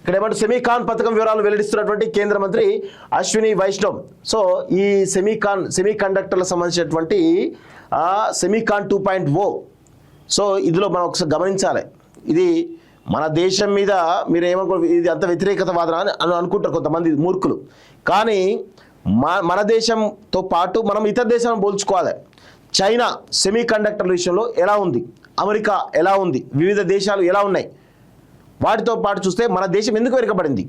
ఇక్కడ ఏమంటే సెమీకాన్ పథకం వివరాలు వెల్లడిస్తున్నటువంటి కేంద్ర మంత్రి అశ్విని వైష్ణవ్. సో ఈ సెమీ కండక్టర్లకు సంబంధించినటువంటి సెమీకాన్ 2.0. సో ఇందులో మనం ఒకసారి గమనించాలి, ఇది మన దేశం మీద మీరు ఏమనుకో ఇది అంత వ్యతిరేకతవాదన అని అనుకుంటారు కొంతమంది మూర్ఖులు. కానీ మన దేశంతో పాటు మనం ఇతర దేశాలను పోల్చుకోవాలి. చైనా సెమీ కండక్టర్ల విషయంలో ఎలా ఉంది, అమెరికా ఎలా ఉంది, వివిధ దేశాలు ఎలా ఉన్నాయి, వాటితో పాటు చూస్తే మన దేశం ఎందుకు వెనుకబడింది,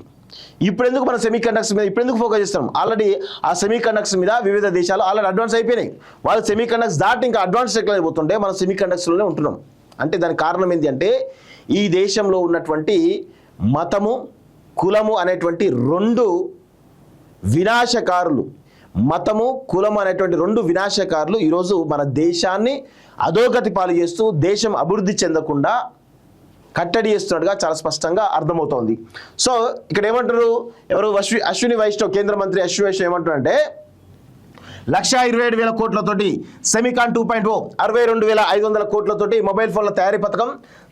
ఇప్పుడు ఎందుకు మన సెమీ కండక్టర్స్ మీద ఇప్పుడు ఎందుకు ఫోకస్ చేస్తున్నాం. ఆల్రెడీ ఆ సెమీ కండక్టర్స్ మీద వివిధ దేశాలు ఆల్రెడీ అడ్వాన్స్ అయిపోయినాయి. వాళ్ళు సెమీ కండక్టర్స్ దాటి ఇంకా అడ్వాన్స్ టెక్నాలజీ పోతుంటే మనం సెమీ కండక్టర్స్లోనే ఉంటున్నాం. అంటే దానికి కారణం ఏంటి అంటే ఈ దేశంలో ఉన్నటువంటి మతము కులము అనేటువంటి రెండు వినాశకారులు, మతము కులము అనేటువంటి రెండు వినాశకారులు ఈరోజు మన దేశాన్ని అధోగతి పాలు చేస్తూ దేశం అభివృద్ధి చెందకుండా కట్టడి చేస్తున్నట్టుగా చాలా స్పష్టంగా అర్థమవుతోంది. సో ఇక్కడ ఏమంటారు ఎవరు అశ్విని వైష్ణవ్, కేంద్ర మంత్రి అశ్విని వైష్ణవ్ ఏమంటారంటే 1,27,000 కోట్లతోటి సెమీకాన్ 2.0 62,500 కోట్లతోటి మొబైల్ ఫోన్ల తయారీ పథకం,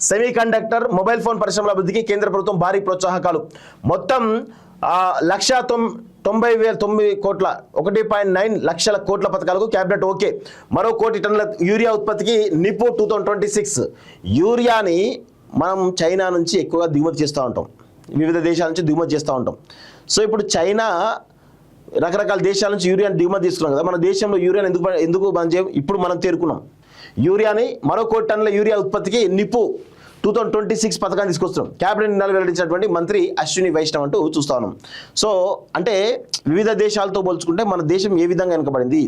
సెమీ కండక్టర్ మొబైల్ ఫోన్ పరిశ్రమల అభివృద్ధికి కేంద్ర ప్రభుత్వం భారీ ప్రోత్సాహకాలు. మొత్తం 1,90,009 కోట్ల 1.9 లక్షల కోట్ల పథకాలకు క్యాబినెట్ ఓకే. మరో 1 కోటి టన్నుల యూరియా ఉత్పత్తికి నిపు 2026. యూరియాని మనం చైనా నుంచి ఎక్కువగా దిగుమతి చేస్తూ ఉంటాం, వివిధ దేశాల నుంచి దిగుమతి చేస్తూ ఉంటాం. సో ఇప్పుడు చైనా రకరకాల దేశాల నుంచి యూరియాని దిగుమతి తీసుకున్నాం కదా, మన దేశంలో యూరియాని ఎందుకు బంద్ చేయం, ఇప్పుడు మనం తేరుకున్నాం. యూరియాని మరో 1 కోటి టన్నుల యూరియా ఉత్పత్తికి నిపు 2026 పథకాన్ని తీసుకొస్తున్నాం. క్యాబినెట్ నిర్ణయాలు వెల్లడించినటువంటి మంత్రి అశ్విని వైష్ణవ్ అంటూ చూస్తా ఉన్నాం. సో అంటే వివిధ దేశాలతో పోల్చుకుంటే మన దేశం ఏ విధంగా వెనుకబడింది,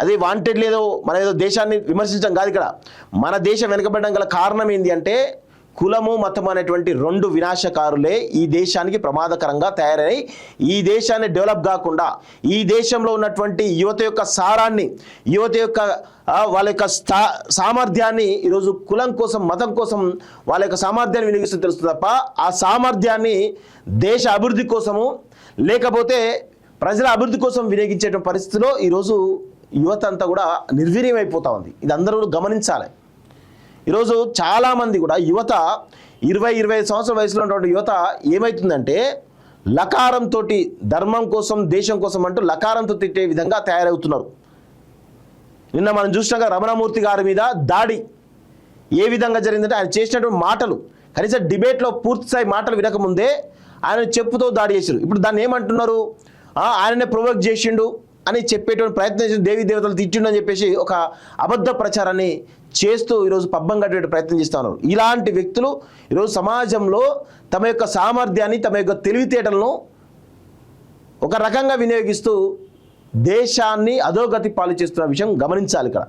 అదే వాంటెడ్ లేదో మన ఏదో దేశాన్ని విమర్శించడం కాదు. ఇక్కడ మన దేశం వెనుకబడడం గల కారణం ఏంటి అంటే కులము మతము అనేటువంటి రెండు వినాశకారులే ఈ దేశానికి ప్రమాదకరంగా తయారై ఈ దేశాన్ని డెవలప్ కాకుండా ఈ దేశంలో ఉన్నటువంటి యువత యొక్క సారాన్ని, యువత యొక్క వాళ్ళ యొక్క సామర్థ్యాన్ని ఈరోజు కులం కోసం మతం కోసం వాళ్ళ యొక్క సామర్థ్యాన్ని వినియోగిస్తూ తెలుస్తుంది తప్ప ఆ సామర్థ్యాన్ని దేశ అభివృద్ధి కోసము లేకపోతే ప్రజల అభివృద్ధి కోసం వినియోగించే పరిస్థితిలో ఈరోజు యువత అంతా కూడా నిర్వీర్యం అయిపోతూ ఉంది. ఇది అందరూ గమనించాలి. ఈరోజు చాలామంది కూడా యువత 20-25 సంవత్సరాల వయసులో ఉన్నటువంటి యువత ఏమవుతుందంటే లకారంతో ధర్మం కోసం దేశం కోసం అంటూ లకారంతో తిట్టే విధంగా తయారవుతున్నారు. నిన్న మనం చూసినాక రమణమూర్తి గారి మీద దాడి ఏ విధంగా జరిగిందంటే ఆయన చేసినటువంటి మాటలు కనీసం డిబేట్లో పూర్తిస్థాయి మాటలు వినకముందే ఆయన చెప్పుతో దాడి చేశారు. ఇప్పుడు దాన్ని ఏమంటున్నారు, ఆయననే ప్రొవోక్ చేసిండు అని చెప్పేటువంటి ప్రయత్నం చేసి దేవీ దేవతలు తిట్టిండు అని చెప్పేసి ఒక అబద్ధ ప్రచారాన్ని చేస్తూ ఈరోజు పబ్బం కట్టే ప్రయత్నం చేస్తూ ఉన్నారు. ఇలాంటి వ్యక్తులు ఈరోజు సమాజంలో తమ యొక్క సామర్థ్యాన్ని తమ యొక్క తెలివితేటలను ఒక రకంగా వినియోగిస్తూ దేశాన్ని అధోగతి పాలు చేస్తున్న విషయం గమనించాలి. ఇక్కడ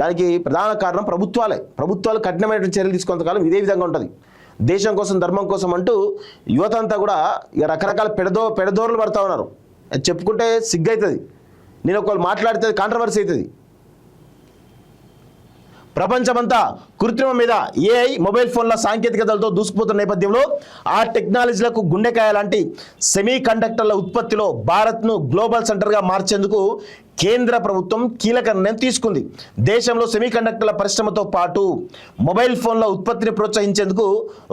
దానికి ప్రధాన కారణం ప్రభుత్వాలు కఠినమైనటువంటి చర్యలు తీసుకున్నంతకాలం ఇదే విధంగా ఉంటుంది. దేశం కోసం ధర్మం కోసం అంటూ యువత అంతా కూడా ఇక రకరకాల పెడదోరలు పడుతూ ఉన్నారు. అది చెప్పుకుంటే సిగ్గు అవుతుంది, నేను ఒకళ్ళు మాట్లాడితే కాంట్రవర్సీ అవుతుంది. ప్రపంచమంతా కృత్రిమం మీద ఏఐ మొబైల్ ఫోన్ల సాంకేతికతలతో దూసుకుపోతున్న నేపథ్యంలో ఆ టెక్నాలజీలకు గుండెకాయ లాంటి సెమీ కండక్టర్ల ఉత్పత్తిలో భారత్ను గ్లోబల్ సెంటర్గా మార్చేందుకు కేంద్ర ప్రభుత్వం కీలక నిర్ణయం తీసుకుంది. దేశంలో సెమీ కండక్టర్ల పరిశ్రమతో పాటు మొబైల్ ఫోన్ల ఉత్పత్తిని ప్రోత్సహించేందుకు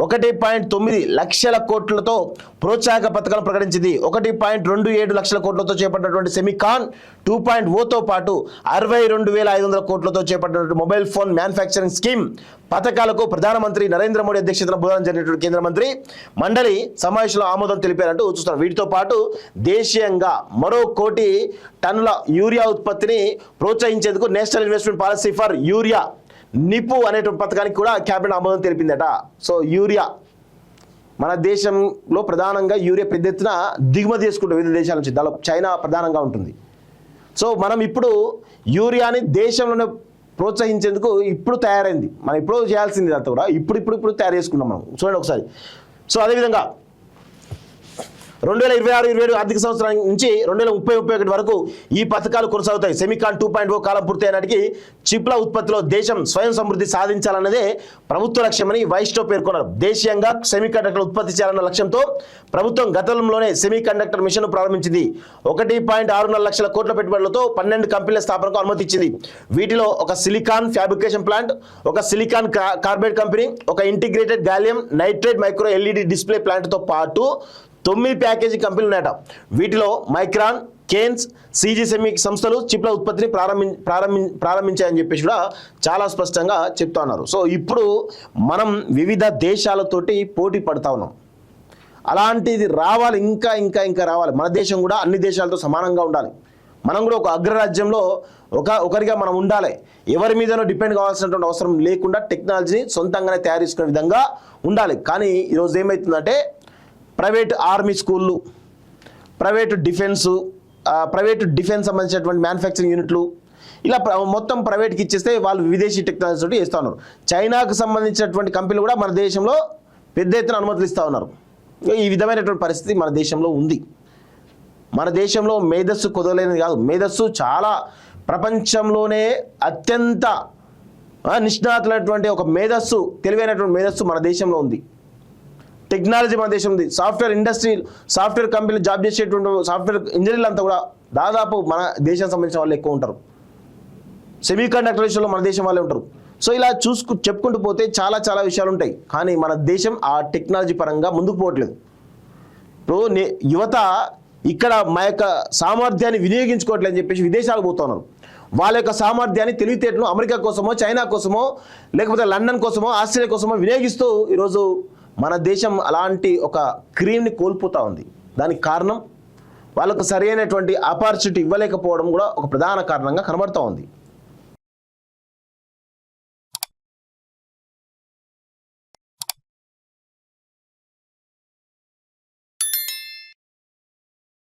1.9 లక్షల కోట్లతో ప్రోత్సాహక పథకాలను ప్రకటించింది. 1.27 లక్షల కోట్లతో చేపట్టినటువంటి సెమీకాన్ 2.0తో పాటు 62,500 కోట్లతో చేపట్టినటువంటి మొబైల్ ఫోన్ మ్యానుఫ్యాక్చరింగ్ స్కీమ్ పథకాలకు ప్రధానమంత్రి నరేంద్ర మోడీ అధ్యక్షతన బుధవారం జరిగినటువంటి కేంద్ర మంత్రి మండలి సమావేశంలో ఆమోదం తెలిపారంటూ చూస్తున్నారు. వీటితో పాటు దేశీయంగా మరో 1 కోటి టన్నుల యూరియా ఉత్పత్తిని ప్రోత్సహించేందుకు national investment policy for urea నిపు అనేటువంటి పథకానికి కూడా క్యాబినెట్ ఆమోదం తెలిపిందట. సో యూరియా మన దేశంలో ప్రధానంగా యూరియా పెద్ద ఎత్తున దిగుమతి చేసుకుంటాం వివిధ దేశాల నుంచి, దానిలో చైనా ప్రధానంగా ఉంటుంది. సో మనం ఇప్పుడు యూరియాని దేశంలోనే ప్రోత్సహించేందుకు ఇప్పుడు తయారైంది, మనం ఇప్పుడు చేయాల్సింది అంతా కూడా ఇప్పుడు తయారు చేసుకున్నాం మనం. చూడండి ఒకసారి. సో అదేవిధంగా 2026-27 ఆర్థిక సంవత్సరం నుంచి 2030-31 వరకు ఈ పథకాలు కొనసాగుతాయి. సెమికాన్ 2.0 కాలం పూర్తయినాటికి చిప్ల ఉత్పత్తిలో దేశం స్వయం సమృద్ధి సాధించాలన్నదే ప్రభుత్వ లక్ష్యమని వైస్టో పేర్కొన్నారు. దేశీయంగా సెమీకండక్టర్ ఉత్పత్తి చేయాలన్న లక్ష్యంతో ప్రభుత్వం గతంలోనే సెమీకండక్టర్ మిషన్ ప్రారంభించింది. 1.64 లక్షల కోట్ల పెట్టుబడులతో 12 కంపెనీల స్థాపనకు అనుమతి ఇచ్చింది. వీటిలో ఒక సిలికాన్ ఫ్యాబ్రికేషన్ ప్లాంట్, ఒక సిలికాన్ కార్బైడ్ కంపెనీ, ఒక integrated gallium nitrate micro LED display ప్లాంట్తో పాటు 9 ప్యాకేజింగ్ కంపెనీలు ఉన్నాయట. వీటిలో మైక్రాన్, కేన్స్, సీజీ సెమీ సంస్థలు చిప్ల ఉత్పత్తిని ప్రారంభించాయని చెప్పేసి కూడా చాలా స్పష్టంగా చెప్తా ఉన్నారు. సో ఇప్పుడు మనం వివిధ దేశాలతోటి పోటీ పడతా ఉన్నాం. అలాంటిది రావాలి, ఇంకా ఇంకా ఇంకా రావాలి. మన దేశం కూడా అన్ని దేశాలతో సమానంగా ఉండాలి. మనం కూడా ఒక అగ్రరాజ్యంలో ఒకరిగా మనం ఉండాలి. ఎవరి మీదనో డిపెండ్ కావాల్సినటువంటి అవసరం లేకుండా టెక్నాలజీని సొంతంగానే తయారు చేసుకునే విధంగా ఉండాలి. కానీ ఈరోజు ఏమవుతుందంటే ప్రైవేట్ ఆర్మీ స్కూళ్ళు, ప్రైవేటు డిఫెన్స్ సంబంధించినటువంటి మ్యానుఫ్యాక్చరింగ్ యూనిట్లు ఇలా మొత్తం ప్రైవేట్కి ఇచ్చేస్తే వాళ్ళు విదేశీ టెక్నాలజీ తోటి చేస్తూ ఉన్నారు. చైనాకు సంబంధించినటువంటి కంపెనీలు కూడా మన దేశంలో పెద్ద ఎత్తున అనుమతులు ఇస్తూ ఉన్నారు. ఈ విధమైనటువంటి పరిస్థితి మన దేశంలో ఉంది. మన దేశంలో మేధస్సు కుదరలేనిది కాదు, మేధస్సు చాలా ప్రపంచంలోనే అత్యంత నిష్ణాతులైనటువంటి ఒక మేధస్సు, తెలివైనటువంటి మేధస్సు మన దేశంలో ఉంది. టెక్నాలజీ మన దేశం ఉంది. సాఫ్ట్వేర్ ఇండస్ట్రీ, సాఫ్ట్వేర్ కంపెనీలు జాబ్ చేసేటువంటి సాఫ్ట్వేర్ ఇంజనీర్లు అంతా కూడా దాదాపు మన దేశానికి సంబంధించిన వాళ్ళు ఎక్కువ ఉంటారు. సెమీ కండక్టర్ విషయంలో మన దేశం వాళ్ళే ఉంటారు. సో ఇలా చెప్పుకుంటూ పోతే చాలా చాలా విషయాలు ఉంటాయి. కానీ మన దేశం ఆ టెక్నాలజీ పరంగా ముందుకు పోవట్లేదు. ఇప్పుడు యువత ఇక్కడ మా యొక్క సామర్థ్యాన్ని వినియోగించుకోవట్లేదని చెప్పేసి విదేశాలకు పోతున్నారు. వాళ్ళ యొక్క సామర్థ్యాన్ని, తెలివితేటను అమెరికా కోసమో, చైనా కోసమో, లేకపోతే లండన్ కోసమో, ఆస్ట్రేలియా కోసమో వినియోగిస్తూ ఈరోజు మన దేశం అలాంటి ఒక క్రీమ్ని కోల్పోతూ ఉంది. దానికి కారణం వాళ్ళకు సరైనటువంటి ఆపర్చునిటీ ఇవ్వలేకపోవడం కూడా ఒక ప్రధాన కారణంగా కనబడుతూ ఉంది.